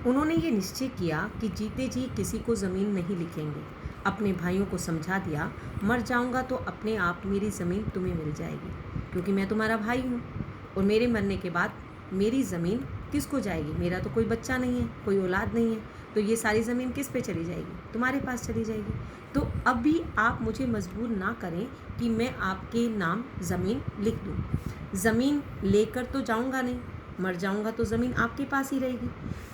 उन्होंने ये निश्चय किया कि जीते जी किसी को ज़मीन नहीं लिखेंगे। अपने भाइयों को समझा दिया, मर जाऊंगा तो अपने आप मेरी ज़मीन तुम्हें मिल जाएगी, क्योंकि मैं तुम्हारा भाई हूँ। और मेरे मरने के बाद मेरी ज़मीन किसको जाएगी? मेरा तो कोई बच्चा नहीं है, कोई औलाद नहीं है, तो ये सारी ज़मीन किस पे चली जाएगी? तुम्हारे पास चली जाएगी। तो अब भी आप मुझे मजबूर ना करें कि मैं आपके नाम ज़मीन लिख दूँ। ज़मीन लेकर तो जाऊंगा नहीं, मर जाऊंगा तो ज़मीन आपके पास ही रहेगी,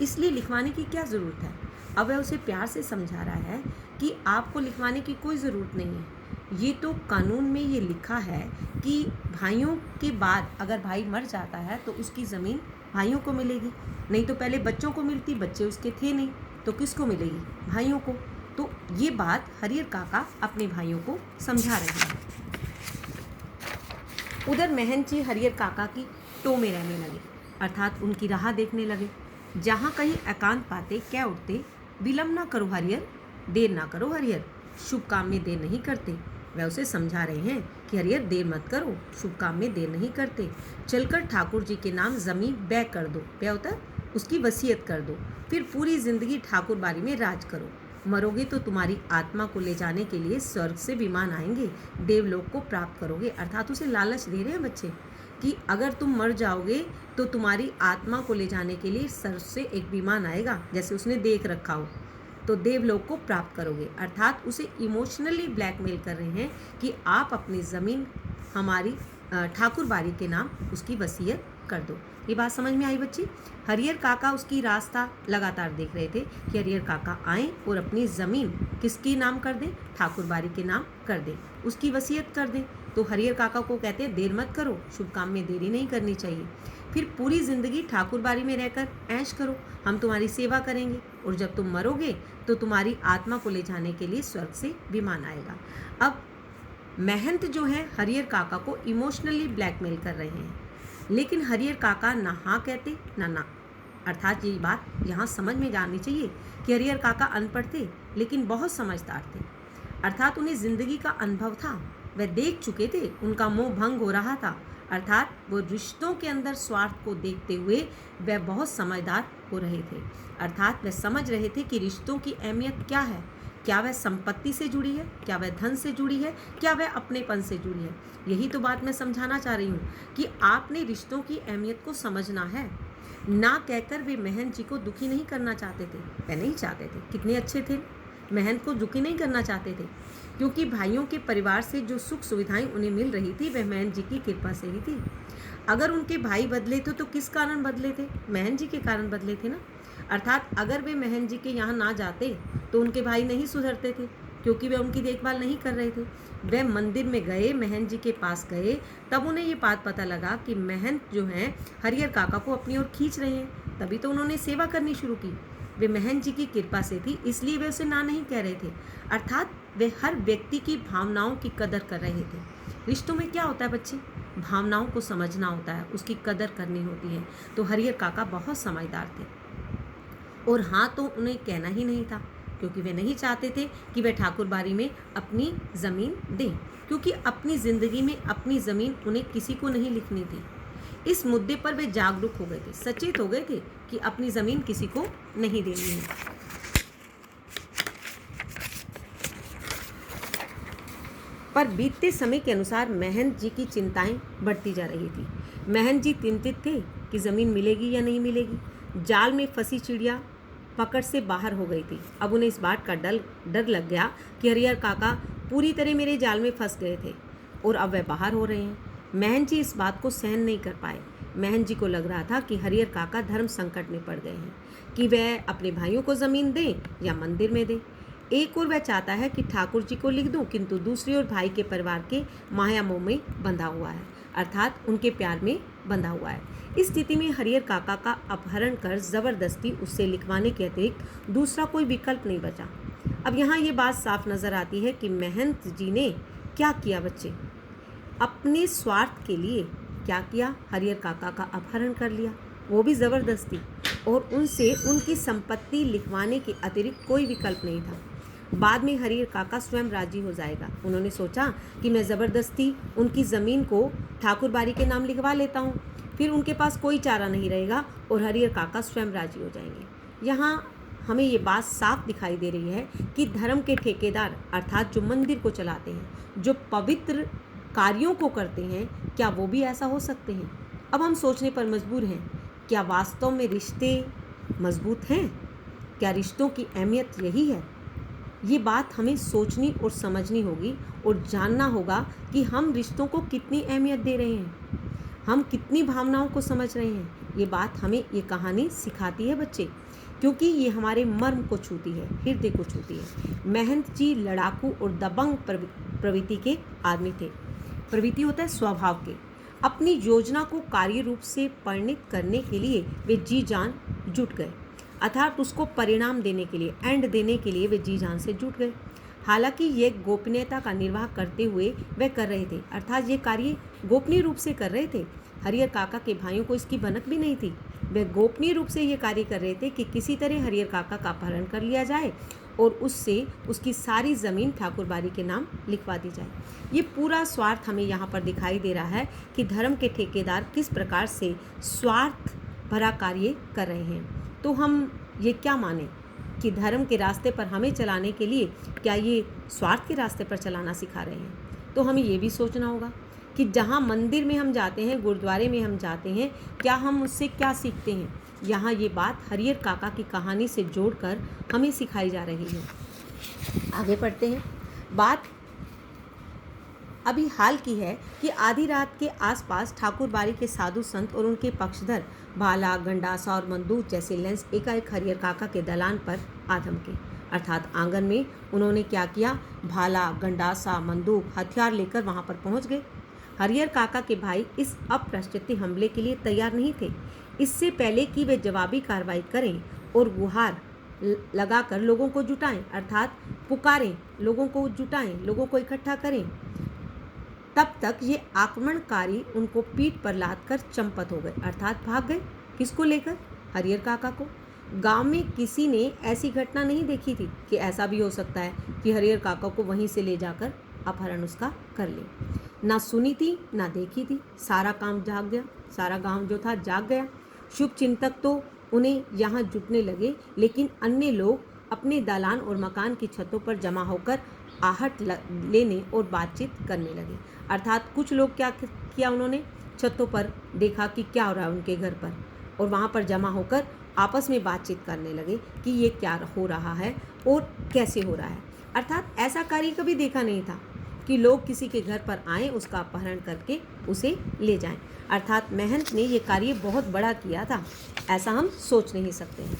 इसलिए लिखवाने की क्या ज़रूरत है? अब वह उसे प्यार से समझा रहा है कि आपको लिखवाने की कोई ज़रूरत नहीं है। ये तो कानून में ये लिखा है कि भाइयों के बाद अगर भाई मर जाता है तो उसकी ज़मीन भाइयों को मिलेगी, नहीं तो पहले बच्चों को मिलती, बच्चे उसके थे नहीं, तो किसको मिलेगी? भाइयों को। तो ये बात हरियर काका अपने भाइयों को समझा रहे हैं। उधर महंत जी हरियर काका की टो में रहने लगे, अर्थात उनकी राह देखने लगे। जहाँ कहीं एकांत पाते कह उठते, विलम्ब ना करो हरियर, देर ना करो हरियर, शुभ काम में देर नहीं करते। वह उसे समझा रहे हैं कि हरियर देर मत करो, शुभ काम में देर नहीं करते। चलकर ठाकुर जी के नाम जमीन बै कर दो, बै होता उसकी वसीयत कर दो, फिर पूरी जिंदगी ठाकुर बाड़ी में राज करो। मरोगे तो तुम्हारी आत्मा को ले जाने के लिए स्वर्ग से विमान आएंगे, देवलोक को प्राप्त करोगे। अर्थात उसे लालच दे रहे हैं बच्चे कि अगर तुम मर जाओगे तो तुम्हारी आत्मा को ले जाने के लिए स्वर्ग से एक विमान आएगा, जैसे उसने देख रखा हो, तो देवलोक को प्राप्त करोगे। अर्थात उसे इमोशनली ब्लैकमेल कर रहे हैं कि आप अपनी ज़मीन हमारी ठाकुर बाड़ी के नाम उसकी वसीयत कर दो। ये बात समझ में आई बच्ची? हरियर काका उसकी रास्ता लगातार देख रहे थे कि हरियर काका आए और अपनी ज़मीन किसके नाम कर दें? ठाकुर बाड़ी के नाम कर दें, उसकी वसीयत कर दें। तो हरियर काका को कहते हैं देर मत करो, शुभ काम में देरी नहीं करनी चाहिए, फिर पूरी ज़िंदगी ठाकुर बाड़ी में रहकर ऐश करो, हम तुम्हारी सेवा करेंगे, और जब तुम मरोगे तो तुम्हारी आत्मा को ले जाने के लिए स्वर्ग से विमान आएगा। अब महंत जो है हरियर काका को इमोशनली ब्लैकमेल कर रहे हैं, लेकिन हरियर काका ना हाँ कहते ना। अर्थात ये बात यहाँ समझ में आनी चाहिए कि हरियर काका अनपढ़ थे लेकिन बहुत समझदार थे। अर्थात उन्हें ज़िंदगी का अनुभव था, वह देख चुके थे, उनका मोह भंग हो रहा था। अर्थात वो रिश्तों के अंदर स्वार्थ को देखते हुए वह बहुत समझदार हो रहे थे। अर्थात वह समझ रहे थे कि रिश्तों की अहमियत क्या है, क्या वह संपत्ति से जुड़ी है, क्या वह धन से जुड़ी है, क्या वह अपनेपन से जुड़ी है। यही तो बात मैं समझाना चाह रही हूँ कि आपने रिश्तों की अहमियत को समझना है। ना कहकर वे महंत जी को दुखी नहीं करना चाहते थे, वह नहीं चाहते थे, कितने अच्छे थे, महंत को दुखी नहीं करना चाहते थे, क्योंकि भाइयों के परिवार से जो सुख सुविधाएं उन्हें मिल रही थी वह महंत जी की कृपा से ही थी। अगर उनके भाई बदले थे तो किस कारण बदले थे? महंत जी के कारण बदले थे ना। अर्थात अगर वे महंत जी के यहाँ ना जाते तो उनके भाई नहीं सुधरते थे, क्योंकि वे उनकी देखभाल नहीं कर रहे थे। वे मंदिर में गए, महंत जी के पास गए, तब उन्हें ये बात पता लगा कि महंत जो हैं हरियर काका को अपनी ओर खींच रहे हैं, तभी तो उन्होंने सेवा करनी शुरू की। वे महंत जी की कृपा से थी, इसलिए वे उसे ना नहीं कह रहे थे। अर्थात वे हर व्यक्ति की भावनाओं की कदर कर रहे थे। रिश्तों में क्या होता है बच्चे? भावनाओं को समझना होता है, उसकी कदर करनी होती है। तो हरियर काका बहुत समझदार थे, और हाँ तो उन्हें कहना ही नहीं था, क्योंकि वे नहीं चाहते थे कि वे ठाकुर बाड़ी में अपनी ज़मीन दें, क्योंकि अपनी ज़िंदगी में अपनी ज़मीन उन्हें किसी को नहीं लिखनी थी। इस मुद्दे पर वे जागरूक हो गए थे, सचेत हो गए थे कि अपनी ज़मीन किसी को नहीं देनी है। पर बीतते समय के अनुसार महंत जी की चिंताएं बढ़ती जा रही थी। महंत जी चिंतित थे कि ज़मीन मिलेगी या नहीं मिलेगी। जाल में फंसी चिड़िया पकड़ से बाहर हो गई थी। अब उन्हें इस बात का डर लग गया कि हरियर काका पूरी तरह मेरे जाल में फंस गए थे और अब वह बाहर हो रहे हैं। महंत जी इस बात को सहन नहीं कर पाए। महंत जी को लग रहा था कि हरियर काका धर्म संकट में पड़ गए हैं, कि वह अपने भाइयों को ज़मीन दें या मंदिर में दें। एक और वह चाहता है कि ठाकुर जी को लिख दूं, किंतु दूसरी ओर भाई के परिवार के माया मोह में बंधा हुआ है, अर्थात उनके प्यार में बंधा हुआ है। इस स्थिति में हरियर काका का अपहरण कर ज़बरदस्ती उससे लिखवाने के अतिरिक्त दूसरा कोई विकल्प नहीं बचा। अब यहाँ ये बात साफ नज़र आती है कि महंत जी ने क्या किया बच्चे? अपने स्वार्थ के लिए क्या किया? हरियर काका का अपहरण कर लिया, वो भी ज़बरदस्ती, और उनसे उनकी संपत्ति लिखवाने के अतिरिक्त कोई विकल्प नहीं था। बाद में हरियर काका स्वयं राजी हो जाएगा। उन्होंने सोचा कि मैं ज़बरदस्ती उनकी ज़मीन को ठाकुर बाड़ी के नाम लिखवा लेता हूँ, फिर उनके पास कोई चारा नहीं रहेगा और हरियर काका स्वयं राजी हो जाएंगे। यहाँ हमें ये बात साफ दिखाई दे रही है कि धर्म के ठेकेदार अर्थात जो मंदिर को चलाते हैं, जो पवित्र कार्यों को करते हैं, क्या वो भी ऐसा हो सकते हैं? अब हम सोचने पर मजबूर हैं, क्या वास्तव में रिश्ते मजबूत हैं? क्या रिश्तों की अहमियत यही है? ये बात हमें सोचनी और समझनी होगी और जानना होगा कि हम रिश्तों को कितनी अहमियत दे रहे हैं, हम कितनी भावनाओं को समझ रहे हैं। ये बात हमें ये कहानी सिखाती है बच्चे, क्योंकि ये हमारे मर्म को छूती है, हृदय को छूती है। महंत जी लड़ाकू और दबंग प्रवृत्ति के आदमी थे। प्रवृत्ति होता है स्वभाव के। अपनी योजना को कार्य रूप से परिणित करने के लिए वे जी जान जुट गए, अर्थात उसको परिणाम देने के लिए, एंड देने के लिए वे जी जान से जुट गए। हालांकि ये गोपनीयता का निर्वाह करते हुए वे कर रहे थे, अर्थात ये कार्य गोपनीय रूप से कर रहे थे। हरियर काका के भाइयों को इसकी भनक भी नहीं थी। वे गोपनीय रूप से ये कार्य कर रहे थे कि किसी तरह हरियर काका का अपहरण कर लिया जाए और उससे उसकी सारी ज़मीन ठाकुरबाड़ी के नाम लिखवा दी जाए। ये पूरा स्वार्थ हमें यहाँ पर दिखाई दे रहा है कि धर्म के ठेकेदार किस प्रकार से स्वार्थ भरा कार्य कर रहे हैं। तो हम ये क्या माने कि धर्म के रास्ते पर हमें चलाने के लिए क्या ये स्वार्थ के रास्ते पर चलाना सिखा रहे हैं? तो हमें ये भी सोचना होगा कि जहाँ मंदिर में हम जाते हैं, गुरुद्वारे में हम जाते हैं, क्या हम उससे क्या सीखते हैं? यहाँ ये बात हरियर काका की कहानी से जोड़कर हमें सिखाई जा रही है। आगे पढ़ते हैं। बात अभी हाल की है कि आधी रात के आसपास ठाकुरबाड़ी के साधु संत और उनके पक्षधर भाला, गंडासा और मंदूक जैसे लेंस एकाएक हरियर काका के दलान पर आ धमके, अर्थात आंगन में। उन्होंने क्या किया? भाला, गंडासा, बंदूक, हथियार लेकर वहां पर पहुंच गए। हरियर काका के भाई इस अप्रत्याशित हमले के लिए तैयार नहीं थे। इससे पहले कि वे जवाबी कार्रवाई करें और गुहार लगाकर लोगों को जुटाएं, अर्थात पुकारें, लोगों को जुटाएं, लोगों को इकट्ठा करें, तब तक ये आक्रमणकारी उनको पीठ पर लाद कर चंपत हो गए, अर्थात भाग गए। किसको लेकर? हरियर काका को। गांव में किसी ने ऐसी घटना नहीं देखी थी कि ऐसा भी हो सकता है कि हरियर काका को वहीं से ले जाकर अपहरण उसका कर ले। ना सुनी थी, ना देखी थी। सारा काम जाग गया, सारा गांव जो था जाग गया। शुभ चिंतक तो उन्हें यहाँ जुटने लगे, लेकिन अन्य लोग अपने दालान और मकान की छतों पर जमा होकर आहट लेने और बातचीत करने लगे। अर्थात कुछ लोग क्या किया, उन्होंने छतों पर देखा कि क्या हो रहा है उनके घर पर, और वहाँ पर जमा होकर आपस में बातचीत करने लगे कि ये क्या हो रहा है और कैसे हो रहा है। अर्थात ऐसा कार्य कभी देखा नहीं था कि लोग किसी के घर पर आएँ, उसका अपहरण करके उसे ले जाएं। अर्थात महंत ने ये कार्य बहुत बड़ा किया था, ऐसा हम सोच नहीं सकते हैं।